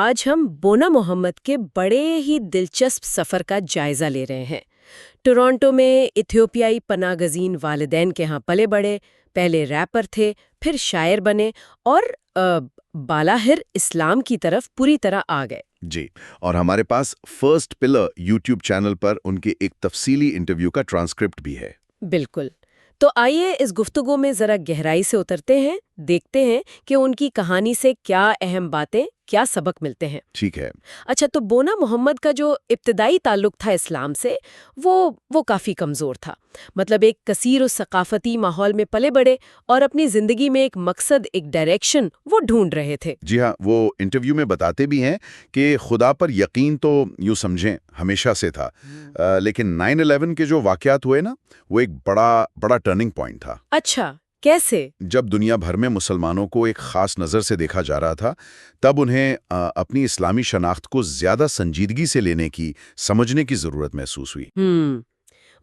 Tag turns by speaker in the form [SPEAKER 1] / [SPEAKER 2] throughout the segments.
[SPEAKER 1] آج ہم بونا محمد کے بڑے ہی دلچسپ سفر کا جائزہ لے رہے ہیں۔ ٹورانٹو میں ایتھیوپیائی پناہ گزین والدین کے ہاں پلے بڑھے، پہلے ریپر تھے، پھر شاعر بنے اور بالاہر اسلام کی طرف پوری طرح آ گئے۔
[SPEAKER 2] جی، اور ہمارے پاس فرسٹ پلر یوٹیوب چینل پر ان کے ایک تفصیلی انٹرویو کا ٹرانسکرپٹ بھی ہے۔
[SPEAKER 1] بالکل، تو آئیے اس گفتگو میں ذرا گہرائی سے اترتے ہیں، دیکھتے ہیں کہ ان کی کہانی سے کیا اہم باتیں، کیا سبق ملتے ہیں۔
[SPEAKER 2] ٹھیک ہے۔
[SPEAKER 1] اچھا، تو بونا محمد کا جو ابتدائی تعلق تھا اسلام سے وہ کافی کمزور تھا۔ مطلب ایک کثیر و ثقافتی ماحول میں پلے بڑے اور اپنی زندگی میں ایک مقصد، ایک ڈائریکشن وہ ڈھونڈ رہے تھے۔
[SPEAKER 2] جی ہاں، وہ انٹرویو میں بتاتے بھی ہیں کہ خدا پر یقین تو یوں سمجھیں ہمیشہ سے تھا، لیکن 9/11 کے جو واقعات ہوئے نا، وہ ایک بڑا ٹرننگ پوائنٹ تھا۔
[SPEAKER 1] اچھا، کیسے؟
[SPEAKER 2] جب دنیا بھر میں مسلمانوں کو ایک خاص نظر سے دیکھا جا رہا تھا، تب انہیں اپنی اسلامی شناخت کو زیادہ سنجیدگی سے لینے کی، سمجھنے کی ضرورت محسوس ہوئی۔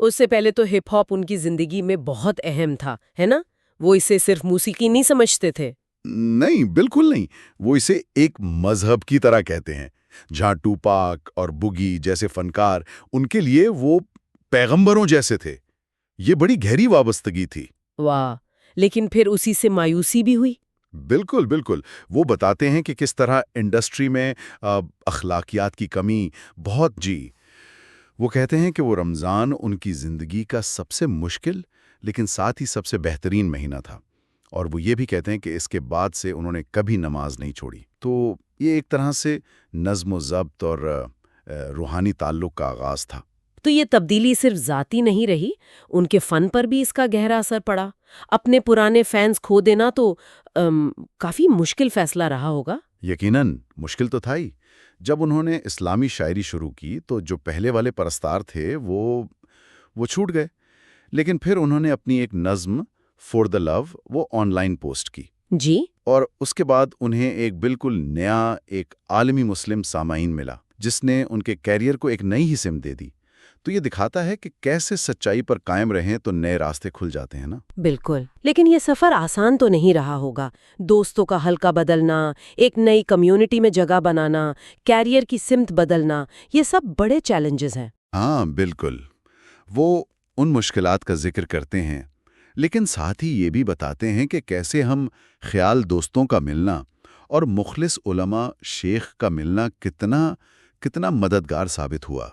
[SPEAKER 1] اس سے پہلے تو ہپ ہاپ ان کی زندگی میں بہت اہم تھا، ہے نا؟ وہ اسے صرف موسیقی نہیں سمجھتے تھے۔
[SPEAKER 2] نہیں، بالکل نہیں، وہ اسے ایک مذہب کی طرح کہتے ہیں، جہاں ٹوپاک اور بوگی جیسے فنکار ان کے لیے وہ پیغمبروں جیسے تھے۔ یہ بڑی گہری وابستگی تھی۔
[SPEAKER 1] واہ، لیکن پھر اسی سے مایوسی بھی ہوئی۔
[SPEAKER 2] بالکل بالکل، وہ بتاتے ہیں کہ کس طرح انڈسٹری میں اخلاقیات کی کمی بہت وہ کہتے ہیں کہ وہ رمضان ان کی زندگی کا سب سے مشکل لیکن ساتھ ہی سب سے بہترین مہینہ تھا، اور وہ یہ بھی کہتے ہیں کہ اس کے بعد سے انہوں نے کبھی نماز نہیں چھوڑی۔ تو یہ ایک طرح سے نظم و ضبط اور روحانی تعلق کا آغاز تھا۔
[SPEAKER 1] تو یہ تبدیلی صرف ذاتی نہیں رہی، ان کے فن پر بھی اس کا گہرا اثر پڑا۔ اپنے پرانے فینس کھو دینا تو کافی مشکل فیصلہ رہا ہوگا۔
[SPEAKER 2] یقیناً مشکل تو تھا ہی۔ جب انہوں نے اسلامی شاعری شروع کی تو جو پہلے والے پرستار تھے وہ چھوٹ گئے، لیکن پھر انہوں نے اپنی ایک نظم فور دا لو وہ آن لائن پوسٹ کی۔
[SPEAKER 1] جی،
[SPEAKER 2] اور اس کے بعد انہیں ایک بالکل نیا، ایک عالمی مسلم سامعین ملا، جس نے ان کے کیریئر کو ایک نئی ہی سمت دے دی۔ تو یہ دکھاتا ہے کہ کیسے سچائی پر قائم رہیں تو نئے راستے کھل جاتے ہیں نا۔
[SPEAKER 1] بالکل، لیکن یہ سفر آسان تو نہیں رہا ہوگا۔ دوستوں کا حلقہ بدلنا، ایک نئی کمیونٹی میں جگہ بنانا، کیریئر کی سمت بدلنا، یہ سب بڑے چیلنجز ہیں۔
[SPEAKER 2] ہاں بالکل، وہ ان مشکلات کا ذکر کرتے ہیں، لیکن ساتھ ہی یہ بھی بتاتے ہیں کہ کیسے ہم خیال دوستوں کا ملنا اور مخلص علماء شیخ کا ملنا کتنا مددگار ثابت ہوا۔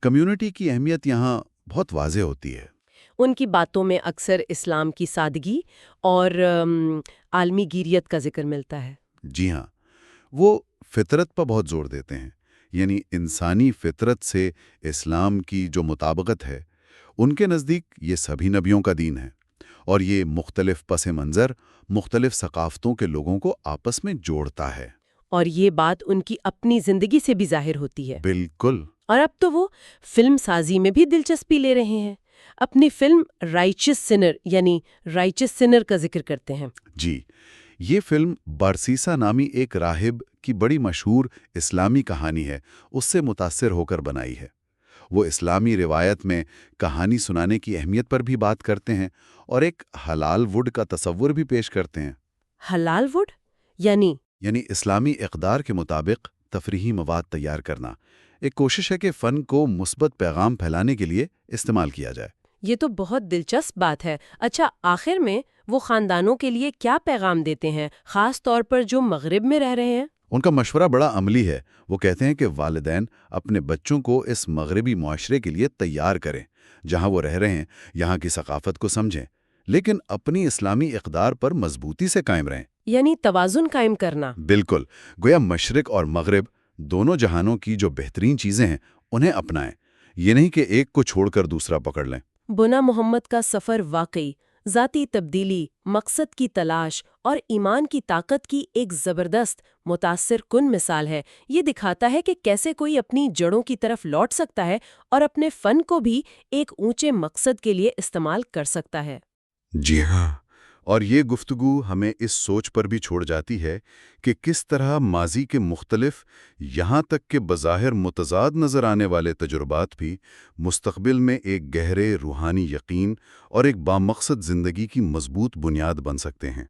[SPEAKER 2] کمیونٹی کی اہمیت یہاں بہت واضح ہوتی ہے۔
[SPEAKER 1] ان کی باتوں میں اکثر اسلام کی سادگی اور عالمی گیریت کا ذکر ملتا ہے۔
[SPEAKER 2] جی ہاں، وہ فطرت پر بہت زور دیتے ہیں، یعنی انسانی فطرت سے اسلام کی جو مطابقت ہے، ان کے نزدیک یہ سبھی نبیوں کا دین ہے، اور یہ مختلف پس منظر، مختلف ثقافتوں کے لوگوں کو آپس میں جوڑتا ہے۔
[SPEAKER 1] اور یہ بات ان کی اپنی زندگی سے بھی ظاہر ہوتی ہے۔
[SPEAKER 2] بالکل۔
[SPEAKER 1] اور اب تو وہ فلم سازی میں بھی دلچسپی لے رہے ہیں، اپنی فلم رائچس سنر کا ذکر کرتے ہیں۔
[SPEAKER 2] جی، یہ فلم بارسیسا نامی ایک راہب کی بڑی مشہور اسلامی کہانی ہے، اس سے متاثر ہو کر بنائی ہے۔ وہ اسلامی روایت میں کہانی سنانے کی اہمیت پر بھی بات کرتے ہیں اور ایک حلال ووڈ کا تصور بھی پیش کرتے ہیں۔
[SPEAKER 1] حلال ووڈ یعنی
[SPEAKER 2] اسلامی اقدار کے مطابق تفریحی مواد تیار کرنا، ایک کوشش ہے کہ فن کو مثبت پیغام پھیلانے کے لیے استعمال کیا جائے۔
[SPEAKER 1] یہ تو بہت دلچسپ بات ہے۔ اچھا، آخر میں وہ خاندانوں کے لیے کیا پیغام دیتے ہیں، خاص طور پر جو مغرب میں رہ رہے ہیں؟
[SPEAKER 2] ان کا مشورہ بڑا عملی ہے۔ وہ کہتے ہیں کہ والدین اپنے بچوں کو اس مغربی معاشرے کے لیے تیار کریں جہاں وہ رہ رہے ہیں، یہاں کی ثقافت کو سمجھیں، لیکن اپنی اسلامی اقدار پر مضبوطی سے قائم رہیں۔
[SPEAKER 1] یعنی توازن قائم کرنا۔
[SPEAKER 2] بالکل، گویا مشرق اور مغرب دونوں جہانوں کی جو بہترین چیزیں ہیں انہیں اپنائیں، یہ نہیں کہ ایک کو چھوڑ کر دوسرا پکڑ لیں۔
[SPEAKER 1] بونا محمد کا سفر واقعی ذاتی تبدیلی، مقصد کی تلاش اور ایمان کی طاقت کی ایک زبردست متاثر کن مثال ہے۔ یہ دکھاتا ہے کہ کیسے کوئی اپنی جڑوں کی طرف لوٹ سکتا ہے اور اپنے فن کو بھی ایک اونچے مقصد کے لیے استعمال کر سکتا ہے۔
[SPEAKER 2] جی ہاں، اور یہ گفتگو ہمیں اس سوچ پر بھی چھوڑ جاتی ہے کہ کس طرح ماضی کے مختلف، یہاں تک کہ بظاہر متضاد نظر آنے والے تجربات بھی مستقبل میں ایک گہرے روحانی یقین اور ایک بامقصد زندگی کی مضبوط بنیاد بن سکتے ہیں۔